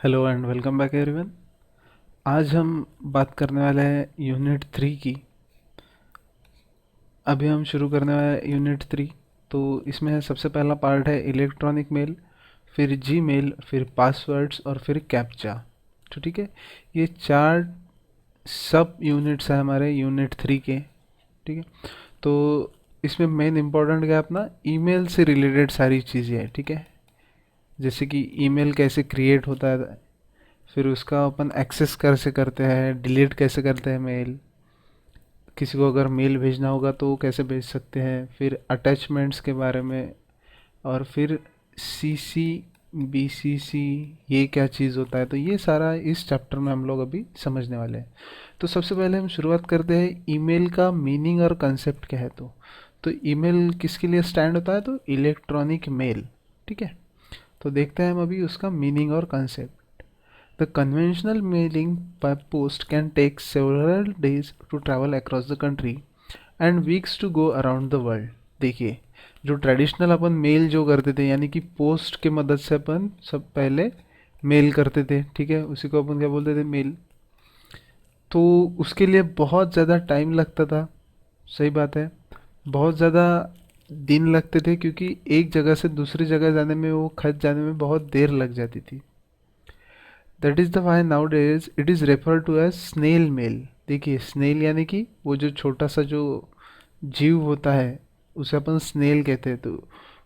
Hello and welcome back everyone. आज हम बात करने वाले हैं यूनिट 3 की। अभी हम शुरू करने वाले हैं यूनिट 3। तो इसमें सबसे पहला पार्ट है इलेक्ट्रॉनिक मेल, फिर जी मेल, फिर पासवर्ड्स और फिर कैप्चा। तो ठीक है, ये चार सब यूनिट्स हैं हमारे यूनिट 3 के। ठीक है, तो इसमें मेन इम्पोर्टेंट क्या है, अपना ईमेल से रिलेटेड सारी चीज़ें हैं। ठीक है, जैसे कि ईमेल कैसे क्रिएट होता है, फिर उसका अपन एक्सेस कैसे करते हैं, डिलीट कैसे करते हैं मेल, किसी को अगर मेल भेजना होगा तो वो कैसे भेज सकते हैं, फिर अटैचमेंट्स के बारे में, और फिर सीसी बीसीसी ये क्या चीज़ होता है। तो ये सारा इस चैप्टर में हम लोग अभी समझने वाले हैं। तो सबसे पहले हम शुरुआत करते हैं ईमेल का मीनिंग और कंसेप्ट क्या है। तो ईमेल किसके लिए स्टैंड होता है, तो इलेक्ट्रॉनिक मेल। ठीक है, तो देखते हैं हम अभी उसका मीनिंग और concept. The conventional mailing by post can take several days to travel across the country and weeks to go around the world। देखिए, जो ट्रेडिशनल अपन मेल जो करते थे, यानी कि पोस्ट के मदद से अपन सब पहले मेल करते थे। ठीक है, उसी को अपन क्या बोलते थे, मेल। तो उसके लिए बहुत ज़्यादा टाइम लगता था। सही बात है, बहुत ज़्यादा दिन लगते थे, क्योंकि एक जगह से दूसरी जगह जाने में, वो खत जाने में बहुत देर लग जाती थी। That is the why nowadays it is refer to as snail mail. देखिए, स्नेल यानी कि वो जो छोटा सा जो जीव होता है, उसे अपन स्नेल कहते हैं। तो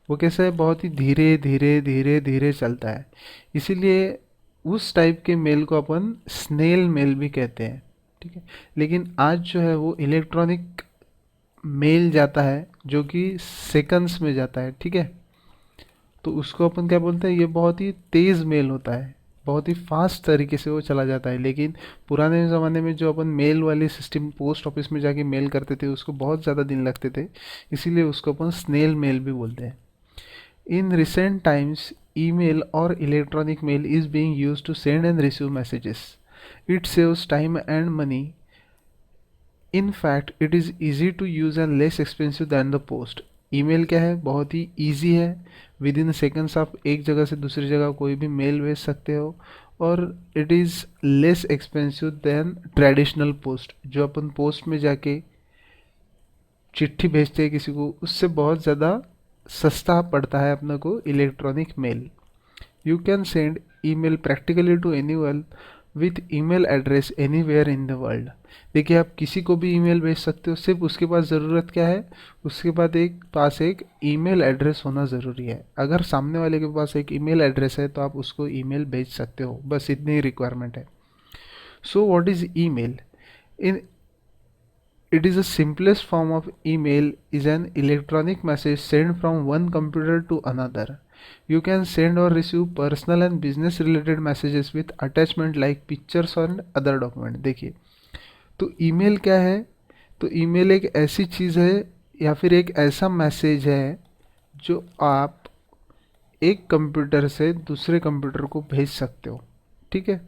वो कैसा है, बहुत ही धीरे धीरे धीरे धीरे चलता है, इसीलिए उस टाइप के मेल को अपन स्नेल मेल भी कहते हैं। ठीक है, लेकिन आज जो है वो इलेक्ट्रॉनिक मेल जाता है, जो कि सेकंड्स में जाता है। ठीक है, तो उसको अपन क्या बोलते हैं, ये बहुत ही तेज़ मेल होता है, बहुत ही फास्ट तरीके से वो चला जाता है। लेकिन पुराने ज़माने में जो अपन मेल वाली सिस्टम, पोस्ट ऑफिस में जाके मेल करते थे, उसको बहुत ज़्यादा दिन लगते थे, इसीलिए उसको अपन स्नेल मेल भी बोलते हैं। इन रिसेंट टाइम्स ईमेल और electronic mail is being used to send and receive messages. It saves time and money. In fact it is easy to use and less expensive than the post. Email क्या है, बहुत ही easy है। Within seconds आप एक जगह से दूसरी जगह कोई भी मेल भेज सकते हो, और it is less expensive then traditional post. जो अपन पोस्ट में जाके चिट्ठी भेजते हैं किसी को, उससे बहुत ज़्यादा सस्ता पड़ता है अपने को electronic mail. You can send email practically to anyone with email address anywhere in the world. देखिए, आप किसी को भी ईमेल भेज सकते हो, सिर्फ उसके पास ज़रूरत क्या है, उसके पास एक ईमेल एड्रेस होना ज़रूरी है। अगर सामने वाले के पास एक ईमेल एड्रेस है तो आप उसको ईमेल भेज सकते हो, बस इतनी ही रिक्वायरमेंट है। So what is email? In It is the simplest form of email is an electronic message sent from one computer to another. You can send or receive personal and business related messages with attachment like pictures and other document। देखिए, तो email क्या है, तो email एक ऐसी चीज़ है या फिर एक ऐसा मैसेज है जो आप एक कंप्यूटर से दूसरे कंप्यूटर को भेज सकते हो। ठीक है,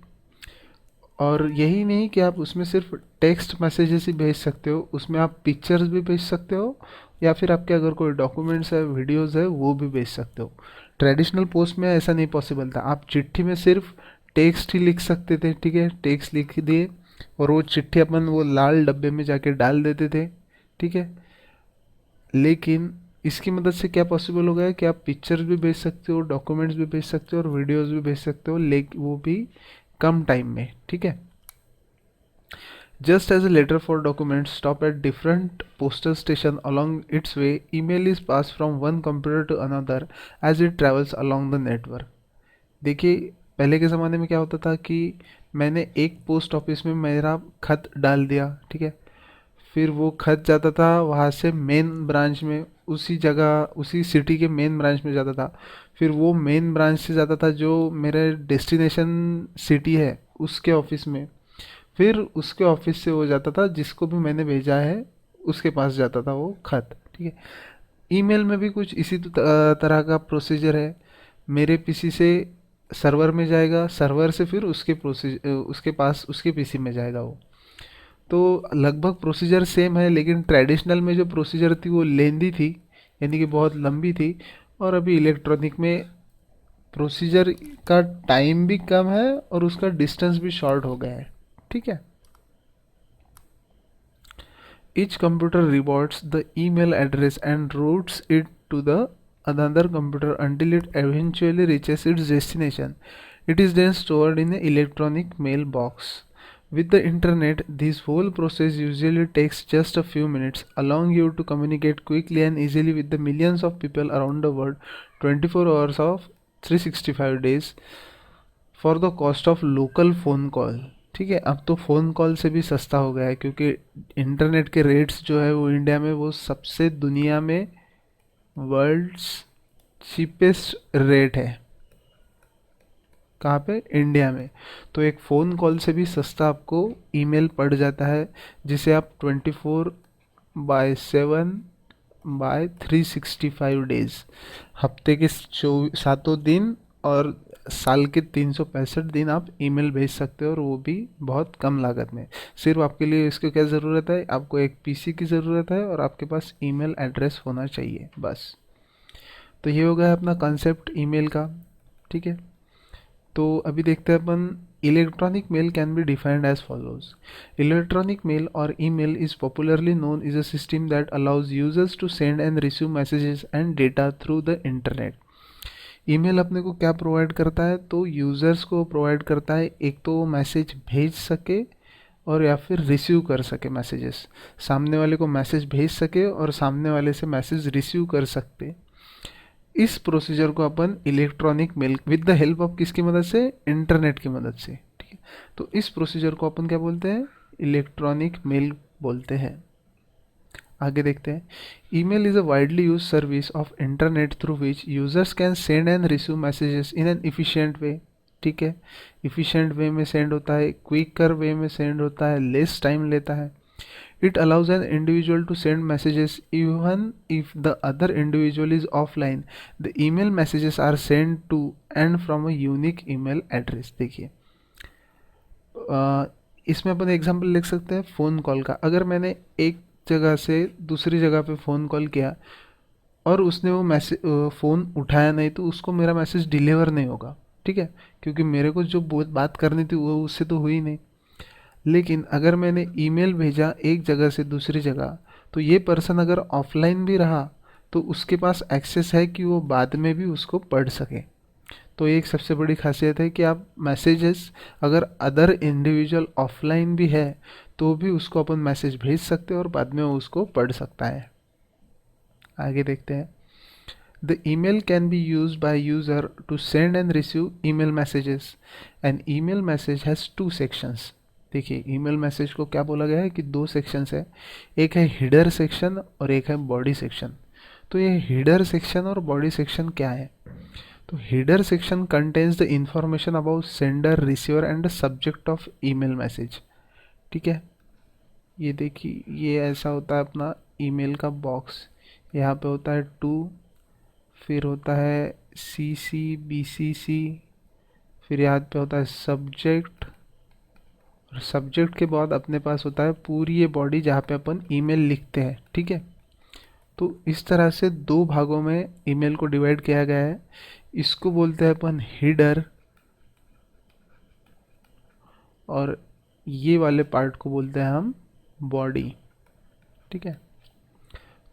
और यही नहीं कि आप उसमें सिर्फ टेक्स्ट मैसेजेस ही भेज सकते हो, उसमें आप पिक्चर्स भी भेज सकते हो, या फिर आपके अगर कोई डॉक्यूमेंट्स है, वीडियोस है, वो भी भेज सकते हो। ट्रेडिशनल पोस्ट में ऐसा नहीं पॉसिबल था, आप चिट्ठी में सिर्फ टेक्स्ट ही लिख सकते थे। ठीक है, टेक्स्ट लिख दिए और वो चिट्ठी अपन वो लाल डब्बे में जाके डाल देते थे। ठीक है, लेकिन इसकी मदद से क्या पॉसिबल हो गया है कि आप पिक्चर्स भी भेज सकते हो, डॉक्यूमेंट्स भी भेज सकते हो, और वीडियोस भी भेज सकते हो, लेकिन वो भी कम टाइम में। ठीक है, just as a letter for documents stop at different postal station along its way, email is passed from one computer to another as it travels along the network। देखिए, पहले के ज़माने में क्या होता था कि मैंने एक पोस्ट ऑफिस में मेरा खत डाल दिया। ठीक है, फिर वो खत जाता था वहाँ से मेन ब्रांच में, उसी जगह उसी सिटी के मेन ब्रांच में जाता था। फिर वो मेन ब्रांच से जाता था जो मेरे डेस्टिनेशन सिटी है उसके ऑफिस में। फिर उसके ऑफिस से हो जाता था, जिसको भी मैंने भेजा है उसके पास जाता था वो खत। ठीक है, ईमेल में भी कुछ इसी तरह का प्रोसीजर है। मेरे पीसी से सर्वर में जाएगा, सर्वर से फिर उसके पास उसके पीसी में जाएगा वो। तो लगभग प्रोसीजर सेम है, लेकिन ट्रेडिशनल में जो प्रोसीजर थी वो लेंदी थी, यानी कि बहुत लंबी थी। और अभी इलेक्ट्रॉनिक में प्रोसीजर का टाइम भी कम है और उसका डिस्टेंस भी शॉर्ट हो गया है, ठीक है। Each computer rewards the email address and routes it to the another computer until it eventually reaches its destination. It is then stored in an electronic mailbox. With the internet, this whole process usually takes just a few minutes, allowing you to communicate quickly and easily with the millions of people around the world 24 hours of 365 days for the cost of local phone call. ठीक है, अब तो phone call से भी सस्ता हो गया है, क्योंकि इंटरनेट के रेट्स जो है वो इंडिया में वो सबसे दुनिया में वर्ल्ड्स चीपेस्ट रेट है। कहाँ पे? इंडिया में। तो एक फ़ोन कॉल से भी सस्ता आपको ईमेल पड़ जाता है, जिसे आप 24/7/365 हफ्ते के 7 दिन और साल के 365 दिन आप ईमेल भेज सकते हो, और वो भी बहुत कम लागत में। सिर्फ आपके लिए इसकी क्या ज़रूरत है? आपको एक पीसी की ज़रूरत है और आपके पास ईमेल एड्रेस होना चाहिए, बस। तो ये हो गया अपना कॉन्सेप्ट ईमेल का, ठीक है। तो अभी देखते हैं अपन electronic mail can be defined as follows. Electronic mail or email is popularly known is a system that allows users to send and receive messages and data through the internet. Email अपने को क्या provide करता है? तो users को provide करता है, एक तो वो मैसेज भेज सके और या फिर रिसीव कर सके मैसेजेस, सामने वाले को मैसेज भेज सके और सामने वाले से मैसेज रिसीव कर सकते। इस प्रोसीजर को अपन electronic mail with the help of किसकी मदद से? इंटरनेट की मदद से, ठीक है। तो इस प्रोसीजर को अपन क्या बोलते हैं? इलेक्ट्रॉनिक मेल बोलते हैं। आगे देखते हैं। Email is a widely use service of internet through which users can send and receive messages in an efficient way, ठीक है। इफिशिएंट वे में सेंड होता है, क्विकर वे में सेंड होता है, लेस टाइम लेता है। It allows an individual to send messages even if the other individual is offline. The email messages are send to and from a unique email address. देखिए, इसमें अपन example लिख सकते हैं फ़ोन कॉल का। अगर मैंने एक जगह से दूसरी जगह पे फ़ोन कॉल किया और उसने वो मैसेज फ़ोन उठाया नहीं, तो उसको मेरा मैसेज डिलीवर नहीं होगा, ठीक है, क्योंकि मेरे को जो बात करनी थी वो उससे तो हुई नहीं। लेकिन अगर मैंने ईमेल भेजा एक जगह से दूसरी जगह, तो ये पर्सन अगर ऑफलाइन भी रहा तो उसके पास एक्सेस है कि वो बाद में भी उसको पढ़ सके। तो ये एक सबसे बड़ी खासियत है कि आप मैसेजेस अगर अदर इंडिविजुअल ऑफलाइन भी है तो भी उसको अपन मैसेज भेज सकते हैं और बाद में वो उसको पढ़ सकता है। आगे देखते हैं। The email can be use by user to send and receive email messages. An email message has 2 sections. देखिए, ईमेल मैसेज को क्या बोला गया है कि 2 सेक्शंस है, एक है हिडर सेक्शन और एक है बॉडी सेक्शन। तो ये हिडर सेक्शन और बॉडी सेक्शन क्या है? तो header section contains the information about sender, receiver and the subject of email message, ठीक है। ये देखिए, ये ऐसा होता है अपना ईमेल का बॉक्स। यहाँ पे होता है टू, फिर होता है CC BCC, फिर यहाँ पे होता है सब्जेक्ट, और सब्जेक्ट के बाद अपने पास होता है पूरी ये बॉडी जहाँ पे अपन ईमेल लिखते हैं, ठीक है। तो इस तरह से 2 भागों में ईमेल को डिवाइड किया गया है। इसको बोलते हैं अपन हिडर, और ये वाले पार्ट को बोलते हैं हम बॉडी, ठीक है।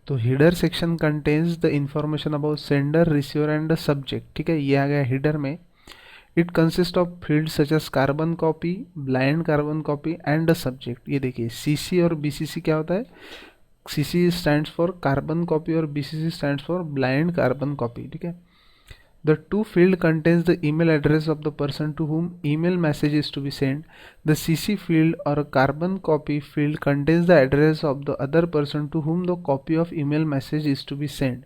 तो header section contains the information about sender, receiver and the subject, ठीक है। ये आ गया हिडर में। It consist of field such as carbon copy, blind carbon copy and the subject. ये देखिए, CC और BCC क्या होता है? CC stands for carbon copy और BCC stands for blind carbon copy, ठीक है। The to field contains the email address of the person to whom email message is to be sent. The CC field or a carbon copy field contains the address of the other person to whom the copy of email message is to be sent.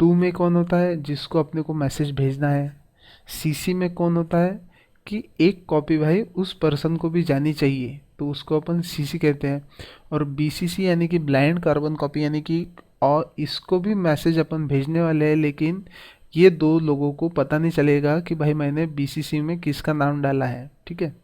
To में कौन होता है? जिसको अपने को message भेजना है। CC में कौन होता है? कि एक कॉपी भाई उस पर्सन को भी जानी चाहिए, तो उसको अपन CC कहते हैं। और BCC यानी कि ब्लाइंड कार्बन कॉपी, यानी कि और इसको भी मैसेज अपन भेजने वाले हैं, लेकिन ये 2 लोगों को पता नहीं चलेगा कि भाई मैंने BCC में किसका नाम डाला है, ठीक है।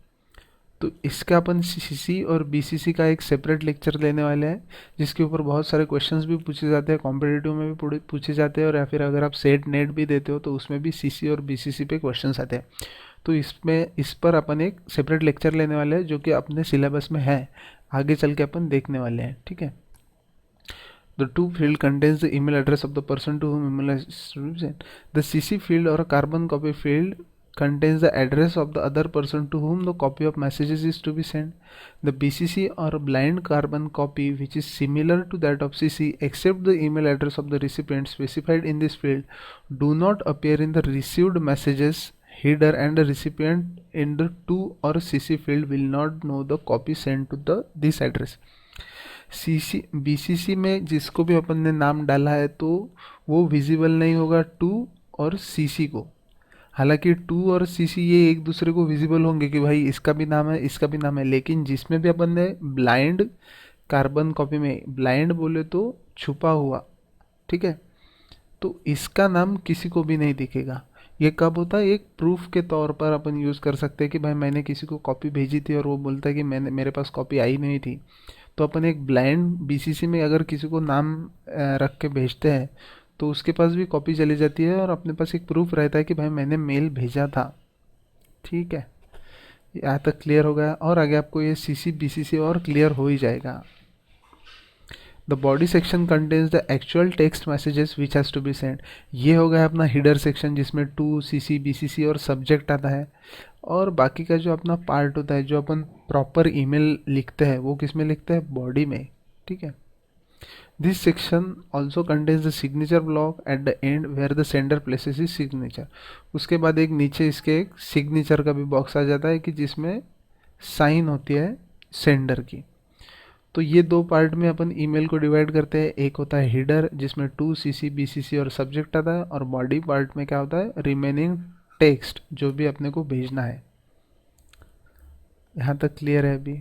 तो इसका अपन सीसी और बीसीसी का एक सेपरेट लेक्चर लेने वाले हैं, जिसके ऊपर बहुत सारे क्वेश्चंस भी पूछे जाते हैं, कॉम्पिटिटिव में भी पूछे जाते हैं, और या फिर अगर आप सेट नेट भी देते हो तो उसमें भी सीसी और बीसीसी पे क्वेश्चंस आते हैं। तो इसमें इस पर अपन एक सेपरेट लेक्चर लेने वाले हैं जो कि अपने सिलेबस में है, आगे चल के अपन देखने वाले हैं, ठीक है। The to field contains the email address of the person to whom email is to be sent. The CC field or a carbon copy field contains the address of the other person to whom the copy of messages is to be sent. The BCC or blind carbon copy, which is similar to that of CC except the email address of the recipient specified in this field, do not appear in the received messages header, and the recipient in the to or CC field will not know the copy sent to the this address. CC BCC में जिसको भी अपन ने नाम डाला है तो वो visible नहीं होगा टू और सीसी को। हालांकि टू और सीसी ये एक दूसरे को विजिबल होंगे कि भाई इसका भी नाम है, इसका भी नाम है, लेकिन जिसमें भी अपन ने ब्लाइंड कार्बन कॉपी में ब्लाइंड बोले तो छुपा हुआ, ठीक है, तो इसका नाम किसी को भी नहीं दिखेगा। ये कब होता है, एक प्रूफ के तौर पर अपन यूज़ कर सकते हैं कि भाई मैंने किसी को कॉपी भेजी थी और वो बोलता है कि मेरे पास कॉपी आई नहीं थी, तो अपन एक ब्लाइंड बीसीसी में अगर किसी को नाम रख के भेजते हैं तो उसके पास भी कॉपी चली जाती है और अपने पास एक प्रूफ रहता है कि भाई मैंने मेल भेजा था, ठीक है। यहाँ तक क्लियर हो गया, और आगे आपको ये सीसी बीसीसी और क्लियर हो ही जाएगा। The body section contains the actual text messages which has to be send. ये हो गया अपना हिडर सेक्शन जिसमें टू सीसी बीसीसी और सब्जेक्ट आता है, और बाकी का जो अपना पार्ट होता है जो अपन प्रॉपर ईमेल लिखते हैं वो किस में लिखते हैं, बॉडी में, ठीक है। This section also contains the signature block at the end where the sender places is signature. उसके बाद एक नीचे इसके एक सिग्नेचर का भी बॉक्स आ जाता है कि जिसमें साइन होती है सेंडर की। तो ये दो पार्ट में अपन ईमेल को डिवाइड करते हैं, एक होता है हिडर जिसमें टू सीसी बीसीसी और सब्जेक्ट आता है, और बॉडी पार्ट में क्या होता है, रिमेनिंग टेक्स्ट जो भी अपने को भेजना है। यहाँ तक क्लियर है अभी।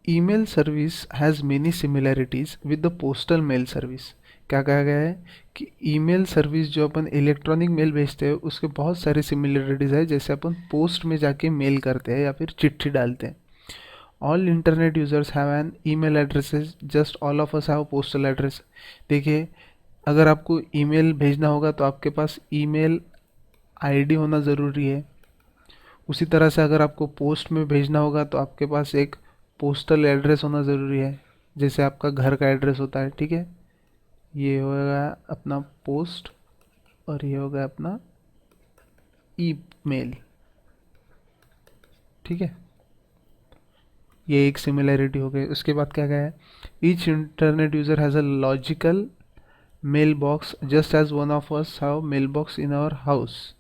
Email service has many similarities with the postal mail service. क्या कहा गया है कि ईमेल सर्विस जो अपन इलेक्ट्रॉनिक मेल भेजते हैं उसके बहुत सारे सिमिलैरिटीज़ है, जैसे अपन पोस्ट में जाके मेल करते हैं या फिर चिट्ठी डालते हैं। All internet users have an email addresses, just all of us have postal address. देखिए, अगर आपको ईमेल भेजना होगा तो आपके पास ईमेल आईडी होना ज़रूरी है। उसी तरह से अगर आपको पोस्ट में भेजना होगा तो आपके पास एक पोस्टल एड्रेस होना ज़रूरी है, जैसे आपका घर का एड्रेस होता है, ठीक है। ये होगा अपना पोस्ट और ये होगा अपना ईमेल, ठीक है। ये एक सिमिलैरिटी हो गई। उसके बाद क्या है, each internet user has a logical mail box just as one of us have mail box in our house.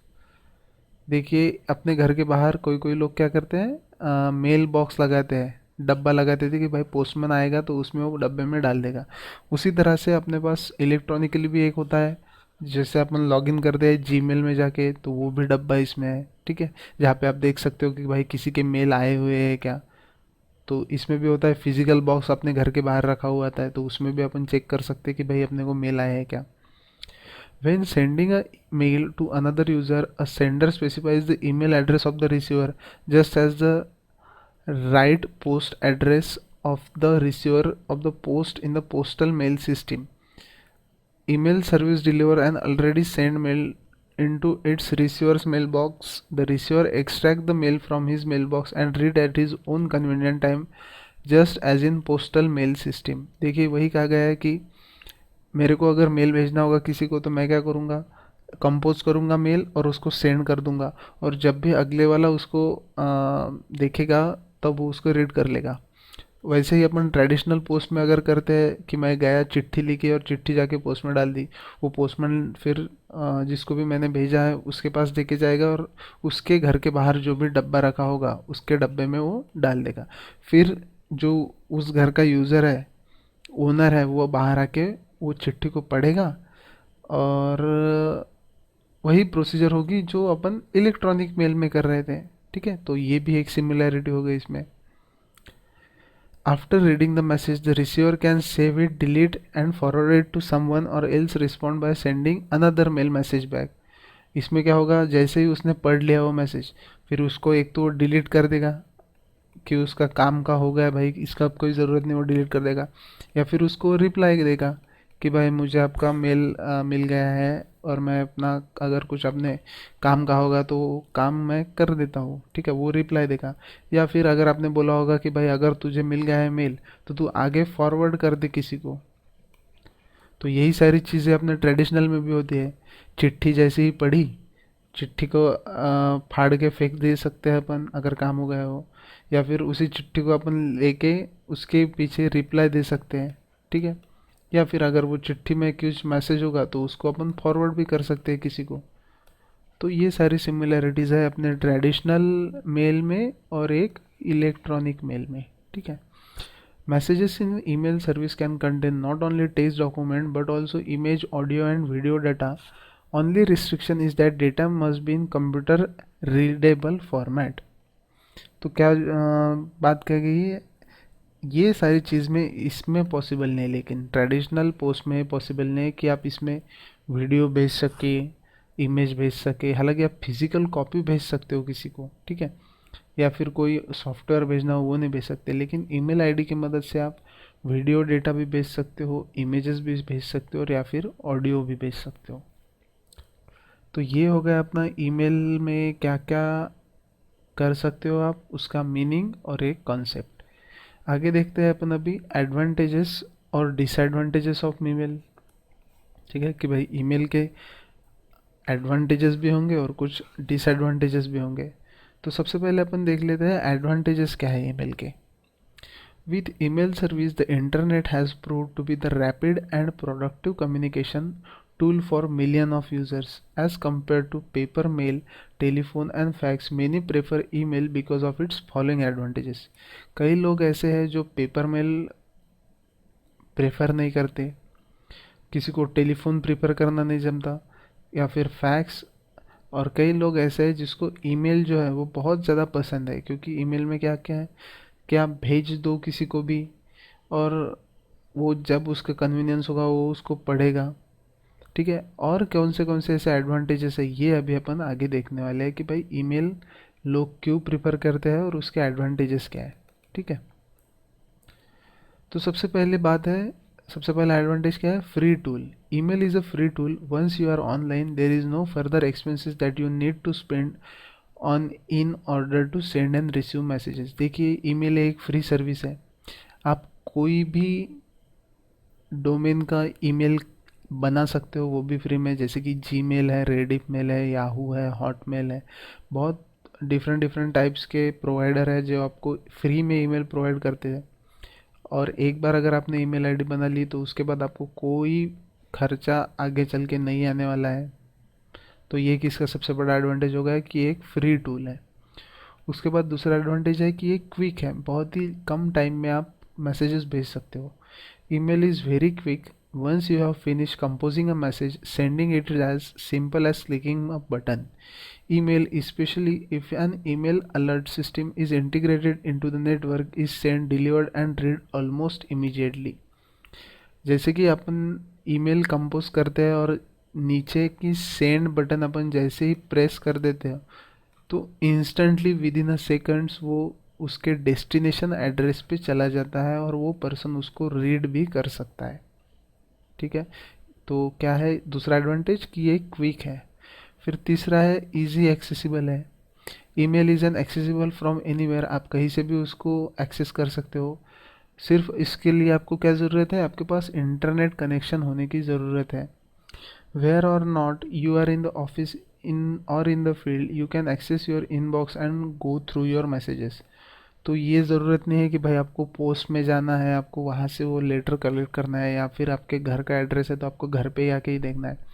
देखिए, अपने घर के बाहर कोई कोई लोग क्या करते हैं, मेल बॉक्स लगाते हैं, डब्बा लगाते थे कि भाई पोस्टमैन आएगा तो उसमें वो डब्बे में डाल देगा। उसी तरह से अपने पास इलेक्ट्रॉनिकली भी एक होता है, जैसे अपन लॉगिन करते हैं जीमेल में जाके तो वो भी डब्बा इसमें है, ठीक है, जहाँ पे आप देख सकते हो कि भाई किसी के मेल आए हुए हैं क्या। तो इसमें भी होता है फिजिकल बॉक्स अपने घर के बाहर रखा हुआ था, तो उसमें भी अपन चेक कर सकते हैं कि भाई अपने को मेल आया है क्या। When sending a mail to another user, a sender specifies the email address of the receiver just as the right post address of the receiver of the post in the postal mail system. Email service deliver an already sent mail into its receiver's mailbox. The receiver extract the mail from his mailbox and read at his own convenient time, just as in postal mail system. देखिए, वही कहा गया है कि मेरे को अगर mail भेजना होगा किसी को तो मैं क्या करूँगा, कंपोज करूँगा मेल और उसको सेंड कर दूँगा, और जब भी अगले वाला उसको देखेगा तब वो उसको रीड कर लेगा। वैसे ही अपन ट्रेडिशनल पोस्ट में अगर करते हैं कि मैं गया चिट्ठी लिखी और चिट्ठी जाके पोस्ट में डाल दी, वो पोस्टमैन फिर जिसको भी मैंने भेजा है उसके पास देके जाएगा और उसके घर के बाहर जो भी डब्बा रखा होगा उसके डब्बे में वो डाल देगा। फिर जो उस घर का यूज़र है, ओनर है, वो बाहर आके वो चिट्ठी को पढ़ेगा और वही प्रोसीजर होगी जो अपन इलेक्ट्रॉनिक मेल में कर रहे थे, ठीक है। तो ये भी एक सिमिलैरिटी हो गई इसमें। After reading the message the receiver can save it, delete and forward it to someone or else respond by sending another mail message back. इसमें क्या होगा, जैसे ही उसने पढ़ लिया वो मैसेज, फिर उसको एक तो डिलीट कर देगा कि उसका काम का हो गया भाई, इसका अब कोई ज़रूरत नहीं, वो डिलीट कर देगा। या फिर उसको रिप्लाई देगा कि भाई मुझे आपका मेल मिल गया है, और मैं अपना अगर कुछ अपने काम का होगा तो काम मैं कर देता हूँ, ठीक है, वो रिप्लाई देगा। या फिर अगर आपने बोला होगा कि भाई अगर तुझे मिल गया है मेल तो तू आगे फॉरवर्ड कर दे किसी को। तो यही सारी चीज़ें अपने ट्रेडिशनल में भी होती है। चिट्ठी जैसे ही पढ़ी, चिट्ठी को फाड़ के फेंक दे सकते हैं अपन अगर काम हो गया हो, या फिर उसी चिट्ठी को अपन लेके उसके पीछे रिप्लाई दे सकते हैं, ठीक है। या फिर अगर वो चिट्ठी में कुछ मैसेज होगा तो उसको अपन फॉरवर्ड भी कर सकते हैं किसी को। तो ये सारी सिमिलैरिटीज़ है अपने ट्रेडिशनल मेल में और एक इलेक्ट्रॉनिक मेल में, ठीक है। Messages in email service can contain not only text document but also image, audio and video data. Only restriction is that data must be in computer readable format. तो क्या बात कह गई है, ये सारी चीज़ में इसमें पॉसिबल नहीं, लेकिन ट्रेडिशनल पोस्ट में पॉसिबल नहीं है कि आप इसमें वीडियो भेज सके, इमेज भेज सके। हालांकि आप फिजिकल कॉपी भेज सकते हो किसी को, ठीक है, या फिर कोई सॉफ्टवेयर भेजना हो वो नहीं भेज सकते, लेकिन ईमेल आईडी की मदद से आप वीडियो डेटा भी भेज सकते हो, इमेजेस भी भेज सकते हो, और या फिर ऑडियो भी भेज सकते हो। तो ये हो गया अपना ईमेल में क्या क्या कर सकते हो आप, उसका मीनिंग और एक कॉन्सेप्ट। आगे देखते हैं अपन अभी एडवांटेजेस और डिसएडवांटेजेस ऑफ ईमेल, ठीक है, कि भाई ईमेल के एडवांटेजेस भी होंगे और कुछ डिसएडवांटेजेस भी होंगे। तो सबसे पहले अपन देख लेते हैं एडवांटेजेस क्या है ईमेल के। With email service, the internet has proved to be the rapid and productive communication tool for millions of users. As compared to paper mail, telephone and fax, many prefer email because of its following advantages. कई लोग ऐसे हैं जो paper mail prefer नहीं करते, किसी को telephone prefer करना नहीं जमता, या फिर फैक्स, और कई लोग ऐसे हैं जिसको ईमेल जो है वो बहुत ज़्यादा पसंद है, क्योंकि ईमेल में क्या क्या है कि आप भेज दो किसी को भी, और वो जब उसका कन्वीनियंस होगा वो उसको पढ़ेगा, ठीक है। और कौन से ऐसे एडवांटेजेस है ये अभी अपन आगे देखने वाले हैं कि भाई ईमेल लोग क्यों प्रिफर करते हैं और उसके एडवांटेजेस क्या है, ठीक है। तो सबसे पहला एडवांटेज क्या है, free tool. Email is a free tool. Once you are online there is no further expenses that you need to spend on in order to send and receive messages. देखिए ईमेल एक free service है, आप कोई भी domain का email बना सकते हो वो भी फ्री में, जैसे कि जीमेल है, रेडिफ मेल है, याहू है, हॉटमेल है, बहुत डिफरेंट डिफरेंट टाइप्स के प्रोवाइडर है जो आपको फ्री में ईमेल प्रोवाइड करते हैं। और एक बार अगर आपने ईमेल आईडी बना ली तो उसके बाद आपको कोई खर्चा आगे चल के नहीं आने वाला है। तो ये किसका सबसे बड़ा एडवांटेज होगा कि एक फ्री टूल है। उसके बाद दूसरा एडवांटेज है कि ये क्विक है, बहुत ही कम टाइम में आप मैसेजेस भेज सकते हो। Email is very quick. Once you have finish composing a message, sending it is as simple as clicking a button. Email, especially if an email alert system is integrated into the network, is sent, delivered and read almost immediately. जैसे कि अपन email compose करते हैं और नीचे की send button अपन जैसे ही press कर देते हैं तो instantly with in a seconds वो उसके डेस्टिनेशन एड्रेस पे चला जाता है और वो पर्सन उसको रीड भी कर सकता है, ठीक है। तो क्या है दूसरा एडवांटेज कि ये क्विक है। फिर तीसरा है इजी एक्सेसिबल है। Email is an accessible from anywhere, आप कहीं से भी उसको एक्सेस कर सकते हो। सिर्फ इसके लिए आपको क्या ज़रूरत है, आपके पास इंटरनेट कनेक्शन होने की ज़रूरत है। Where or not you are in the office in or in the field, you can access your inbox and go through your messages. तो ये ज़रूरत नहीं है कि भाई आपको पोस्ट में जाना है, आपको वहाँ से वो लेटर कलेक्ट करना है, या फिर आपके घर का एड्रेस है तो आपको घर पे आके ही देखना है।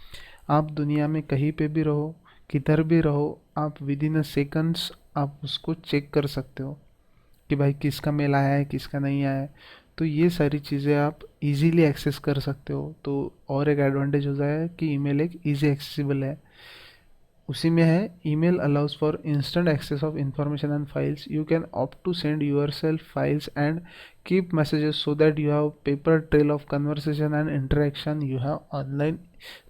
आप दुनिया में कहीं पे भी रहो, किधर भी रहो, आप विद इन अ सेकंड्स आप उसको चेक कर सकते हो कि भाई किसका मेल आया है किसका नहीं आया है। तो ये सारी चीज़ें आप इजीली एक्सेस कर सकते हो। तो और एक एडवांटेज हो जाए कि ईमेल एक इजी एक्सेसिबल है। उसी में है email allows for instant access of information and files. You can opt to send yourself files and keep messages so that you have paper trail of conversation and interaction you have online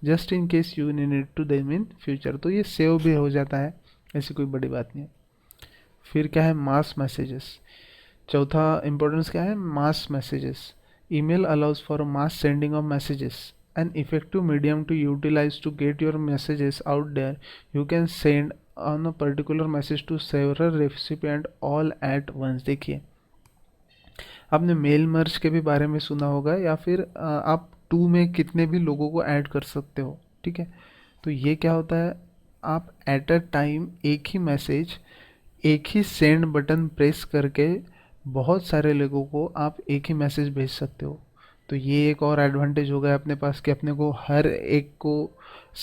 just in case you need to them in future. तो ये save भी हो जाता है, ऐसी कोई बड़ी बात नहीं है. फिर क्या है मास मैसेजेस. चौथा इंपॉर्टेंस क्या है mass messages. Email allows for mass sending of messages. an effective medium to utilize to get your messages out there. You can send on a particular message to several recipient all at once. देखिए आपने mail merge के भी बारे में सुना होगा, या फिर आप टू में कितने भी लोगों को ऐड कर सकते हो. ठीक है, तो ये क्या होता है, आप एट अ टाइम एक ही मैसेज एक ही सेंड बटन प्रेस करके बहुत सारे लोगों को आप एक ही मैसेज भेज सकते हो. तो ये एक और एडवांटेज हो गया अपने पास कि अपने को हर एक को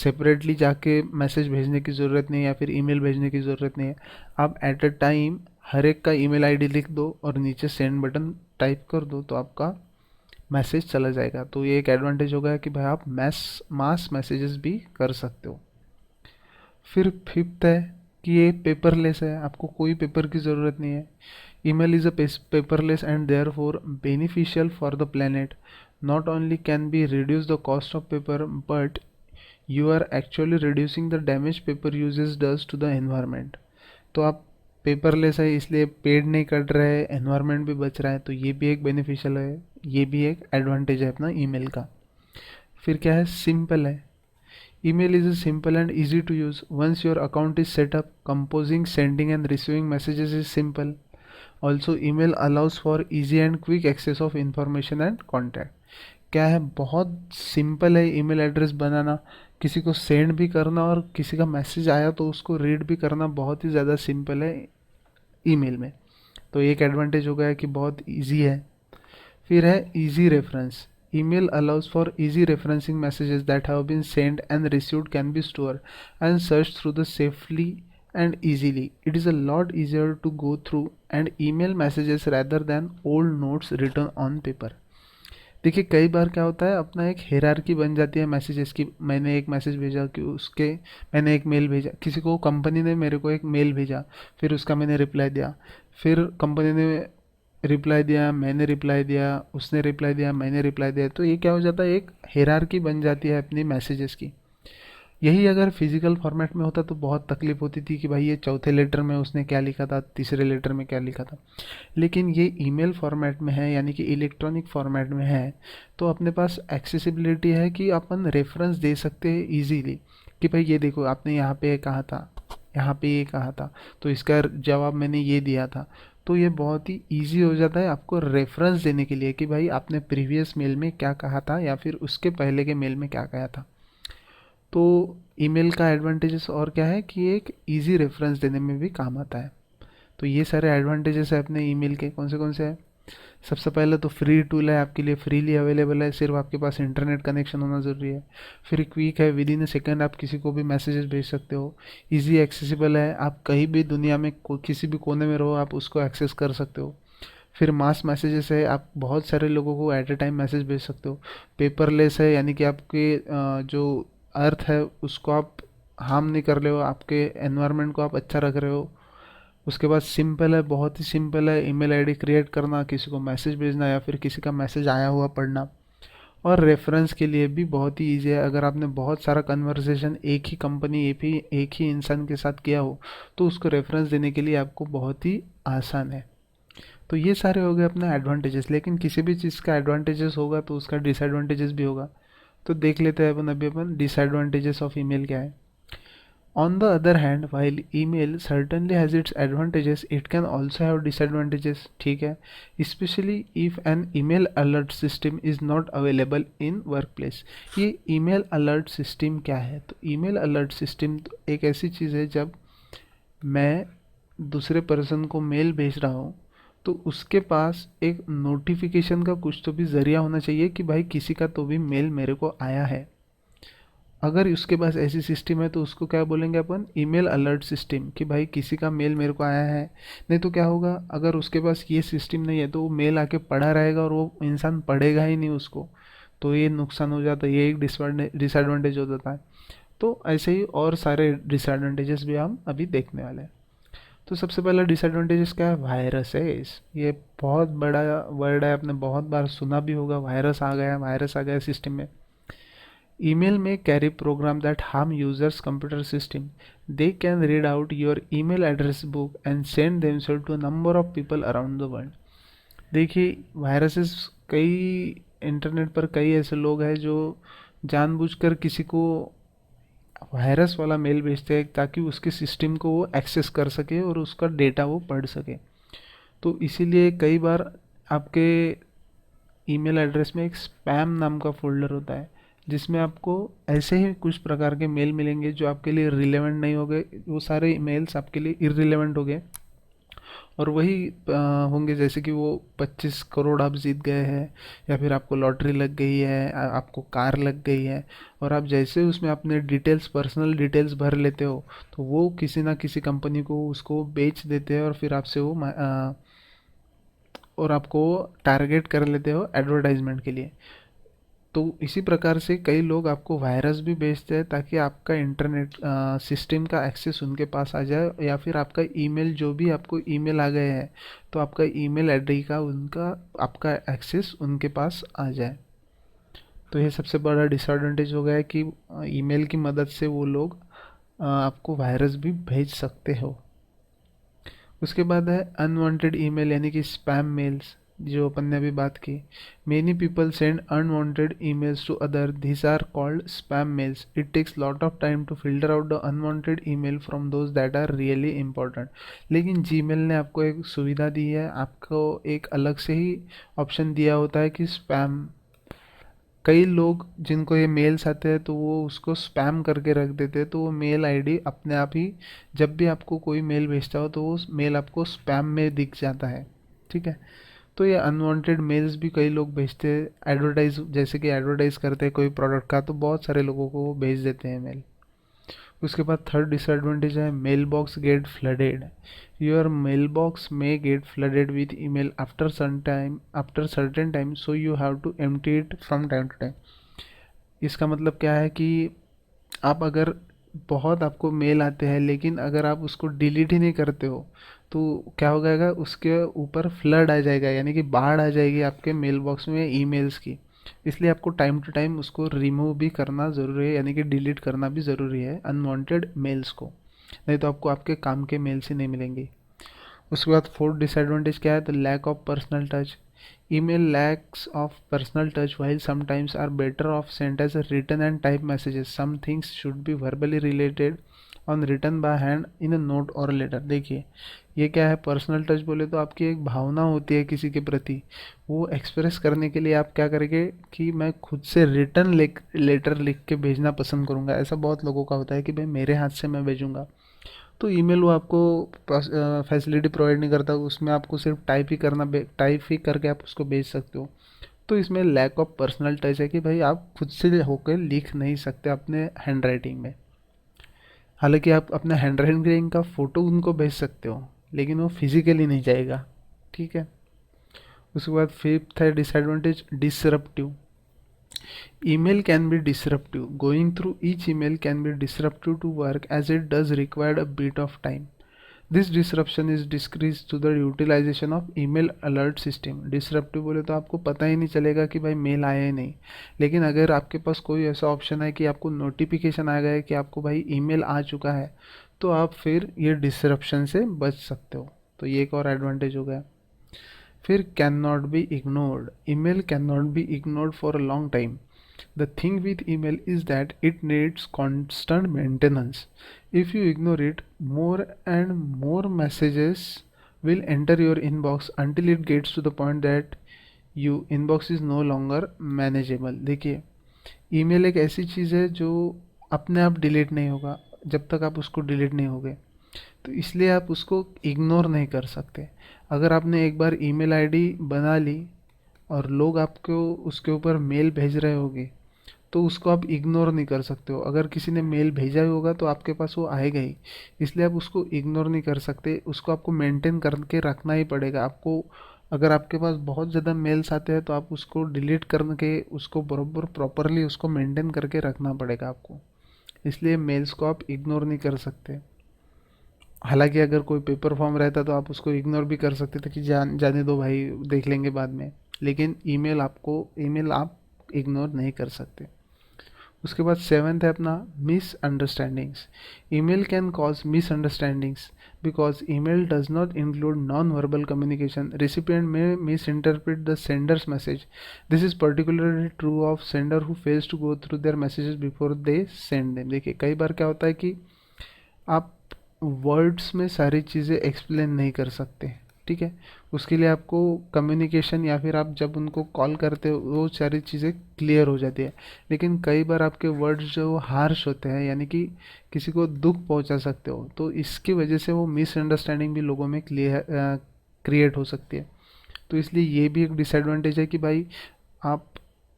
सेपरेटली जाके मैसेज भेजने की ज़रूरत नहीं है या फिर ईमेल भेजने की ज़रूरत नहीं है. आप एट अ टाइम हर एक का ईमेल आईडी लिख दो और नीचे सेंड बटन टाइप कर दो तो आपका मैसेज चला जाएगा. तो ये एक एडवांटेज हो गया कि भाई आप मास मैसेजेस भी कर सकते हो. फिर फिफ्थ है कि ये पेपरलेस है, आपको कोई पेपर की ज़रूरत नहीं है. Email is a paperless and therefore beneficial for the planet. Not only can be reduce the cost of paper but you are actually reducing the damage paper uses does to the environment. तो आप paperless है इसलिए पेड़ नहीं cut रहे हैं, environment भी बच रहा है, तो ये भी एक बेनिफिशियल है, ये भी एक एडवांटेज है अपना ईमेल का. फिर क्या है सिंपल है. email is simple and easy to use. Once your account is set up, composing, sending and receiving messages is simple. Also email allows for easy and quick access of information and contact. क्या है बहुत simple है email address बनाना, किसी को send भी करना और किसी का मैसेज आया तो उसको रीड भी करना बहुत ही ज़्यादा सिंपल है ईमेल में. तो एक एडवांटेज हो गया कि बहुत इजी है. फिर है easy reference. Email allows for easy referencing messages that have been sent and received can be stored and searched through the safely and easily. It is a lot easier to go through and email messages rather than old notes written on paper. देखिए कई बार क्या होता है अपना एक hierarchy बन जाती है मैसेजेस की. मैंने एक मैसेज भेजा कि उसके मैंने एक मेल भेजा, किसी को कंपनी ने मेरे को एक मेल भेजा, फिर उसका मैंने रिप्लाई दिया, फिर कंपनी ने रिप्लाई दिया, मैंने रिप्लाई दिया, उसने रिप्लाई दिया, मैंने रिप्लाई दिया. तो ये क्या हो जाता है एक हेरारकी बन जाती है अपनी मैसेजेस की. यही अगर फिजिकल फॉर्मेट में होता तो बहुत तकलीफ होती थी कि भाई ये चौथे लेटर में उसने क्या लिखा था, तीसरे लेटर में क्या लिखा था. लेकिन ये ईमेल फॉर्मेट में है यानी कि इलेक्ट्रॉनिक फॉर्मेट में है, तो अपने पास एक्सेसिबिलिटी है कि अपन रेफरेंस दे सकते हैं ईजीली कि भाई ये देखो आपने यहाँ पे कहा था, यहाँ पे ये कहा था, तो इसका जवाब मैंने ये दिया था. तो ये बहुत ही ईजी हो जाता है आपको रेफरेंस देने के लिए कि भाई आपने प्रीवियस मेल में क्या कहा था या फिर उसके पहले के मेल में क्या कहा था. तो ईमेल का एडवांटेजेस और क्या है कि एक इजी रेफरेंस देने में भी काम आता है. तो ये सारे एडवांटेजेस है अपने ईमेल के. कौन से हैं. सबसे पहले तो फ्री टूल है, आपके लिए फ्रीली अवेलेबल है, सिर्फ आपके पास इंटरनेट कनेक्शन होना ज़रूरी है. फिर क्विक है, विद इन अ सेकेंड आप किसी को भी मैसेजेस भेज सकते हो. इजी एक्सेसिबल है, आप कहीं भी दुनिया में किसी भी कोने में रहो आप उसको एक्सेस कर सकते हो. फिर मास मैसेजेस है, आप बहुत सारे लोगों को एट ए टाइम मैसेज भेज सकते हो. पेपरलेस है यानी कि आपके जो अर्थ है उसको आप हार्म नहीं कर रहे हो, आपके एनवायरनमेंट को आप अच्छा रख रहे हो. उसके बाद सिंपल है, बहुत ही सिंपल है ईमेल आईडी क्रिएट करना, किसी को मैसेज भेजना या फिर किसी का मैसेज आया हुआ पढ़ना. और रेफरेंस के लिए भी बहुत ही ईजी है. अगर आपने बहुत सारा कन्वर्सेशन एक ही कंपनी एक ही इंसान के साथ किया हो तो उसको रेफरेंस देने के लिए आपको बहुत ही आसान है. तो ये सारे हो गए अपना एडवांटेजेस. लेकिन किसी भी चीज़ का एडवांटेजेस होगा तो उसका डिसएडवांटेजेस भी होगा. तो देख लेते हैं अपन डिसएडवांटेजेस ऑफ ईमेल क्या है. On the other hand, while email certainly has its advantages, it can also have disadvantages. ठीक है, especially if an email alert system is not available in workplace. ये email alert system क्या है. तो email alert system एक ऐसी चीज़ है जब मैं दूसरे पर्सन को मेल भेज रहा हूँ तो उसके पास एक नोटिफिकेशन का कुछ तो भी ज़रिया होना चाहिए कि भाई किसी का तो भी मेल मेरे को आया है. अगर उसके पास ऐसी सिस्टम है तो उसको क्या बोलेंगे अपन ईमेल अलर्ट सिस्टम कि भाई किसी का मेल मेरे को आया है. नहीं तो क्या होगा, अगर उसके पास ये सिस्टम नहीं है तो वो मेल आके पढ़ा रहेगा और वो इंसान पढ़ेगा ही नहीं उसको. तो ये नुकसान हो जाता है, ये एक डिसएडवांटेज हो जाता है. तो ऐसे ही और सारे डिसएडवांटेजेस भी हम अभी देखने वाले हैं। तो सबसे पहला डिसएडवांटेजेस क्या है? वायरसेस। ये बहुत बड़ा वर्ड है, आपने बहुत बार सुना भी होगा, वायरस आ गया, वायरस आ गया सिस्टम में। email may carry program that harm users computer system. They can read out your email address book and send themselves to a number of people around the world. देखिए, viruses, कई internet पर कई ऐसे लोग हैं जो जानबूझकर किसी को वायरस वाला मेल भेजते हैं ताकि उसके सिस्टम को वो एक्सेस कर सके और उसका डेटा वो पढ़ सके। तो इसीलिए कई बार आपके ईमेल एड्रेस में एक स्पैम नाम का फोल्डर होता है, जिसमें आपको ऐसे ही कुछ प्रकार के मेल मिलेंगे जो आपके लिए रिलेवेंट नहीं होंगे। वो सारे ईमेल्स आपके लिए इररिलेवेंट हो गए, और वही होंगे जैसे कि वो 25 करोड़ आप जीत गए हैं, या फिर आपको लॉटरी लग गई है, आपको कार लग गई है, और आप जैसे उसमें अपने डिटेल्स, पर्सनल डिटेल्स भर लेते हो, तो वो किसी ना किसी कंपनी को उसको बेच देते हैं, और फिर आपसे वो और आपको टारगेट कर लेते हो एडवर्टाइजमेंट के लिए। तो इसी प्रकार से कई लोग आपको वायरस भी भेजते हैं ताकि आपका इंटरनेट सिस्टम का एक्सेस उनके पास आ जाए, या फिर आपका ईमेल, जो भी आपको ईमेल आ गए हैं, तो आपका ईमेल आईडी का उनका आपका एक्सेस उनके पास आ जाए। तो ये सबसे बड़ा डिसएडवांटेज हो गया है कि ईमेल की मदद से वो लोग आपको वायरस भी भेज सकते हो। उसके बाद है अनवांटेड ईमेल, यानी कि स्पैम मेल्स, जो अपन ने अभी बात की। Many people send unwanted emails to other, these are called spam mails. It takes lot of time to filter out the unwanted email from those that are really important. लेकिन Gmail ने आपको एक सुविधा दी है, आपको एक अलग से ही ऑप्शन दिया होता है कि स्पैम। कई लोग जिनको ये मेल्स आते हैं तो वो उसको स्पैम करके रख देते हैं, तो वो मेल आईडी अपने आप ही, जब भी आपको कोई मेल भेजता हो तो वो मेल आपको स्पैम में दिख जाता है। ठीक है। तो ये अनवांटेड मेल्स भी कई लोग भेजते हैं, एडवर्टाइज, जैसे कि एडवर्टाइज करते हैं कोई प्रोडक्ट का, तो बहुत सारे लोगों को वो भेज देते हैं मेल। उसके बाद थर्ड डिसएडवांटेज है mail box get flooded. Your mail box may get flooded with email after certain time, so you have to empty it from time to time. इसका मतलब क्या है कि आप अगर बहुत आपको मेल आते हैं, लेकिन अगर आप उसको डिलीट ही नहीं करते हो, तो क्या हो जाएगा, उसके ऊपर फ्लड आ जाएगा, यानी कि बाढ़ आ जाएगी आपके मेल बॉक्स में ईमेल्स की। इसलिए आपको टाइम टू टाइम उसको रिमूव भी करना ज़रूरी है, यानी कि डिलीट करना भी ज़रूरी है अनवांटेड मेल्स को, नहीं तो आपको आपके काम के मेल्स ही नहीं मिलेंगे। उसके बाद फोर्थ डिसएडवांटेज क्या है? The lack of personal touch. Email lacks of personal touch, while sometimes are better off sent as a written and typed messages. Some things should be verbally related on written by hand in a note or letter. देखिए, ये क्या है? Personal touch बोले तो आपकी एक भावना होती है किसी के प्रति, वो एक्सप्रेस करने के लिए आप क्या करेंगे कि मैं खुद से रिटर्न लेटर लिख के भेजना पसंद करूँगा। ऐसा बहुत लोगों का होता है कि भाई मेरे हाथ से मैं भेजूँगा। तो ईमेल वो आपको फैसिलिटी प्रोवाइड नहीं करता, उसमें आपको सिर्फ टाइप ही करके आप उसको भेज सकते हो। तो इसमें लैक ऑफ पर्सनल टच है कि भाई आप खुद से होकर लिख नहीं सकते अपने हैंड राइटिंग में। हालांकि आप अपने हैंड राइटिंग का फ़ोटो उनको भेज सकते हो, लेकिन वो फिजिकली नहीं जाएगा। ठीक है। उसके बाद फिफ्थ है disadvantage disruptive. Email can be disruptive. Going through each email can be disruptive to work as it does require a bit of time. This disruption is decreased to the utilization of email alert system. Disruptive बोले तो आपको पता ही नहीं चलेगा कि भाई mail आया ही नहीं, लेकिन अगर आपके पास कोई ऐसा ऑप्शन है कि आपको नोटिफिकेशन आ गया है कि आपको भाई ईमेल आ चुका है, तो आप फिर ये डिसरप्शन से बच सकते हो। तो ये एक और एडवांटेज हो गया। फिर can not be ignored. Email can not be ignored for a long time. The thing with email is that it needs constant maintenance. If you ignore it, more and more messages will enter your inbox until it gets to the point that you inbox is no longer manageable. देखिए, email एक ऐसी चीज़ है जो अपने आप delete नहीं होगा जब तक आप उसको डिलीट नहीं होगे, तो इसलिए आप उसको इग्नोर नहीं कर सकते। अगर आपने एक बार ईमेल आईडी बना ली और लोग आपको उसके ऊपर मेल भेज रहे होंगे, तो उसको आप इग्नोर नहीं कर सकते हो। अगर किसी ने मेल भेजा ही होगा तो आपके पास वो आएगा ही, इसलिए आप उसको इग्नोर नहीं कर सकते, उसको आपको मेंटेन करके रखना ही पड़ेगा आपको। अगर आपके पास बहुत ज़्यादा मेल्स आते हैं तो आप उसको डिलीट करके उसको बराबर प्रॉपरली उसको मेंटेन करके रखना पड़ेगा आपको। इसलिए मेल्स को आप इग्नोर नहीं कर सकते। हालांकि अगर कोई पेपर फॉर्म रहता तो आप उसको इग्नोर भी कर सकते थे कि जाने दो भाई, देख लेंगे बाद में। लेकिन ईमेल आप इग्नोर नहीं कर सकते। उसके बाद सेवेंथ है अपना misunderstandings. Email can cause misunderstandings because email does not include non verbal communication. Recipient may misinterpret the sender's message. This is particularly true of sender who fails to go through their messages before they send them. देखिए कई बार क्या होता है कि आप words में सारी चीज़ें एक्सप्लेन नहीं कर सकते, ठीक है। उसके लिए आपको कम्युनिकेशन या फिर आप जब उनको कॉल करते हो वो सारी चीज़ें क्लियर हो जाती है। लेकिन कई बार आपके वर्ड्स जो हार्श होते हैं, यानी कि किसी को दुख पहुंचा सकते हो, तो इसकी वजह से वो मिसअंडरस्टैंडिंग भी लोगों में क्रिएट हो सकती है। तो इसलिए ये भी एक डिसएडवांटेज है कि भाई आप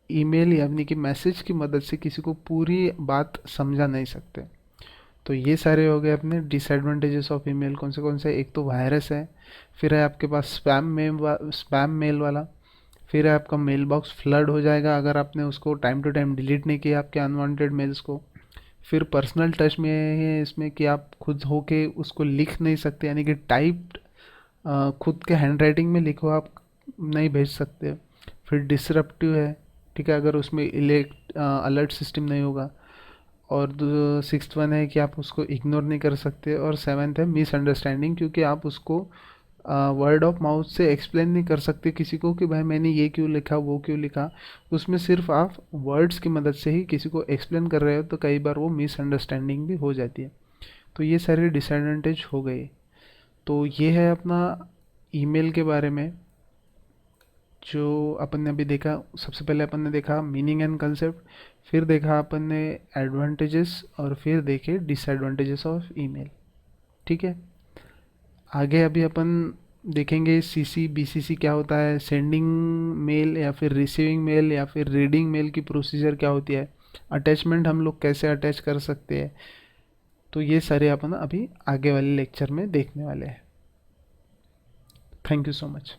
ईमेल यानी कि मैसेज की मदद से किसी को पूरी बात समझा नहीं सकते। तो ये सारे हो गए अपने डिसएडवांटेजेस ऑफ ईमेल। कौन से, एक तो वायरस है, फिर है आपके पास स्पैम मेल वाला, फिर है आपका मेल बॉक्स फ्लड हो जाएगा अगर आपने उसको टाइम टू टाइम डिलीट नहीं किया आपके अनवांटेड मेल्स को। फिर पर्सनल टच में है इसमें कि आप खुद होके उसको लिख नहीं सकते, यानी कि टाइप्ड खुद के हैंड राइटिंग में लिखो आप नहीं भेज सकते। फिर डिसरप्टिव है, ठीक है, अगर उसमें इलेक्ट अलर्ट सिस्टम नहीं होगा। और सिक्स्थ वन है कि आप उसको इग्नोर नहीं कर सकते। और सेवन्थ है मिसअंडरस्टैंडिंग, क्योंकि आप उसको वर्ड ऑफ माउथ से एक्सप्लेन नहीं कर सकते किसी को कि भाई मैंने ये क्यों लिखा वो क्यों लिखा। उसमें सिर्फ आप वर्ड्स की मदद से ही किसी को एक्सप्लेन कर रहे हो, तो कई बार वो मिसअंडरस्टैंडिंग भी हो जाती है। तो ये सारे डिसएडवांटेज हो गए। तो ये है अपना ईमेल के बारे में जो अपन ने अभी देखा। सबसे पहले अपन ने देखा मीनिंग एंड कंसेप्ट, फिर देखा अपन ने एडवांटेजेस, और फिर देखे डिसएडवांटेजेस ऑफ ईमेल, ठीक है। आगे अभी अपन देखेंगे सीसी बीसीसी क्या होता है, सेंडिंग मेल या फिर रिसीविंग मेल या फिर रीडिंग मेल की प्रोसीजर क्या होती है, अटैचमेंट हम लोग कैसे अटैच कर सकते हैं। तो ये सारे अपन अभी आगे वाले लेक्चर में देखने वाले हैं। Thank you so much.